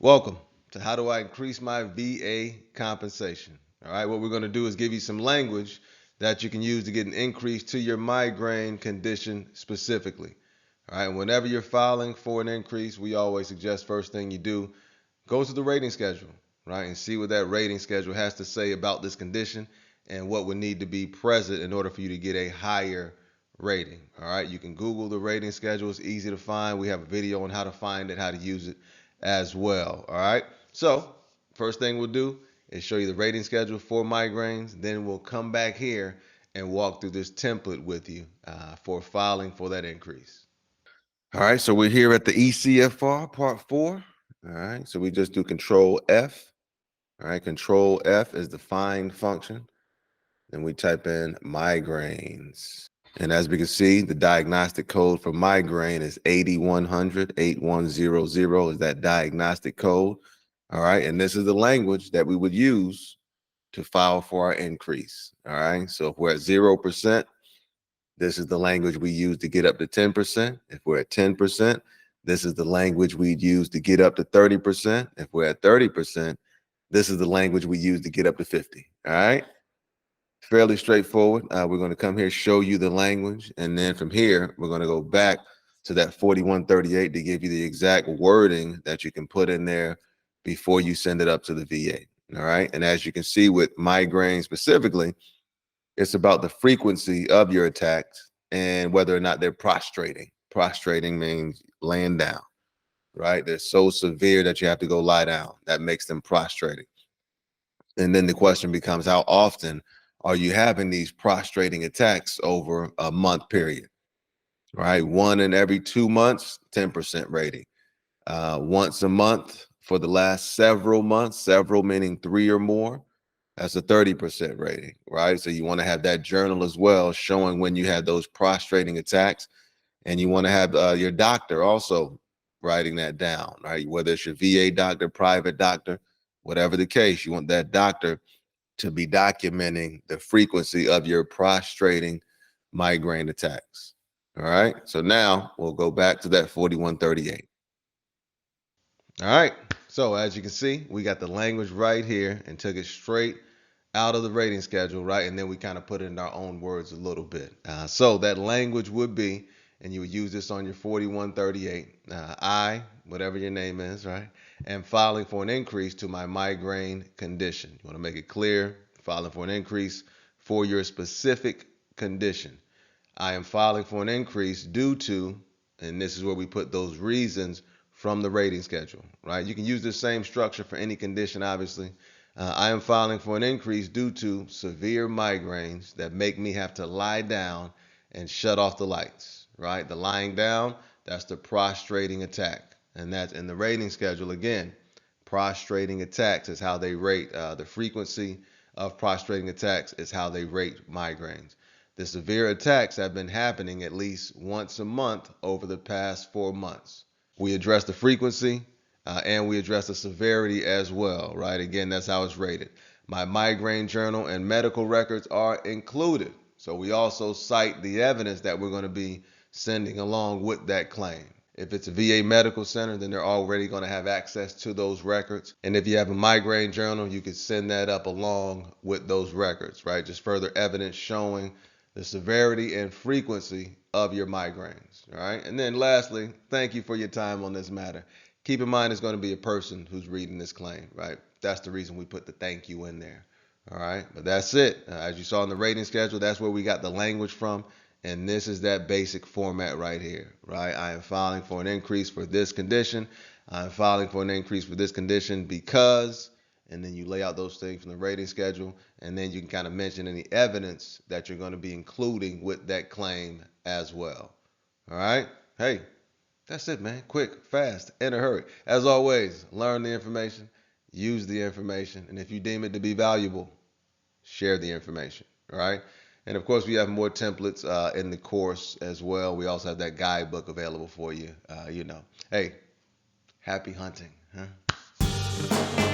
Welcome to How Do I Increase My VA Compensation? All right, what we're going to do is give you some language that you can use to get an increase to your migraine condition specifically. All right, and whenever you're filing for an increase, we always suggest first thing you do, go to the rating schedule, right, and see what that rating schedule has to say about this condition and what would need to be present in order for you to get a higher rating. All right, you can Google the rating schedule, it's easy to find. We have a video on how to find it, how to use it as well. All right, so first thing we'll do is show you the rating schedule for migraines. Then we'll come back here and walk through this template with you for filing for that increase. All right, so we're here at the ECFR part 4. All right, so we just do Control F. All right, Control F is the find function. Then we type in migraines. And as we can see, the diagnostic code for migraine is 8100 8100 is that diagnostic code. All right, and this is the language that we would use to file for our increase. All right, so if we're at 0%, this is the language we use to get up to 10%. If we're at 10%, this is the language we'd use to get up to 30%. If we're at 30%, this is the language we use to get up to 50. All right, fairly straightforward. We're going to come here, show you the language, and then from here, we're going to go back to that 4138 to give you the exact wording that you can put in there before you send it up to the VA. All right, and as you can see with migraine specifically, it's about the frequency of your attacks and whether or not they're prostrating. Prostrating means laying down, right? They're so severe that you have to go lie down. That makes them prostrating. And then the question becomes, how often are you having these prostrating attacks over a month period, right? 1 in every 2 months, 10% rating. Once a month for the last several months, several meaning 3 or more, that's a 30% rating, right? So you want to have that journal as well, showing when you had those prostrating attacks. And you want to have your doctor also writing that down, right? Whether it's your VA doctor, private doctor, whatever the case, you want that doctor to be documenting the frequency of your prostrating migraine attacks. All right, so now we'll go back to that 4138. All right, so as you can see, we got the language right here and took it straight out of the rating schedule, right? And then we kind of put it in our own words a little bit. So that language would be, and you would use this on your 4138, I, whatever your name is, right? And filing for an increase to my migraine condition. You want to make it clear, filing for an increase for your specific condition. I am filing for an increase due to, and this is where we put those reasons from the rating schedule, right? You can use the same structure for any condition, obviously. I am filing for an increase due to severe migraines that make me have to lie down and shut off the lights, right? The lying down, that's the prostrating attack. And that's in the rating schedule again. Prostrating attacks is how they rate the frequency of prostrating attacks is how they rate migraines. The severe attacks have been happening at least once a month over the past 4 months. We address the frequency and we address the severity as well, right? Again, that's how it's rated. My migraine journal and medical records are included. So we also cite the evidence that we're going to be sending along with that claim. If it's a VA medical center, then they're already going to have access to those records. And if you have a migraine journal, you could send that up along with those records, right? Just further evidence showing the severity and frequency of your migraines, all right? And then lastly, thank you for your time on this matter. Keep in mind it's going to be a person who's reading this claim, right? That's the reason we put the thank you in there, all right? But that's it. As you saw in the rating schedule, that's where we got the language from. And this is that basic format right here, right? I am filing for an increase for this condition. I'm filing for an increase for this condition because, and then you lay out those things from the rating schedule, and then you can kind of mention any evidence that you're going to be including with that claim as well. All right? Hey, that's it, man. Quick, fast, in a hurry. As always, learn the information, use the information, and if you deem it to be valuable, share the information. All right? And of course, we have more templates in the course as well. We also have that guidebook available for you. Hey, happy hunting. Huh?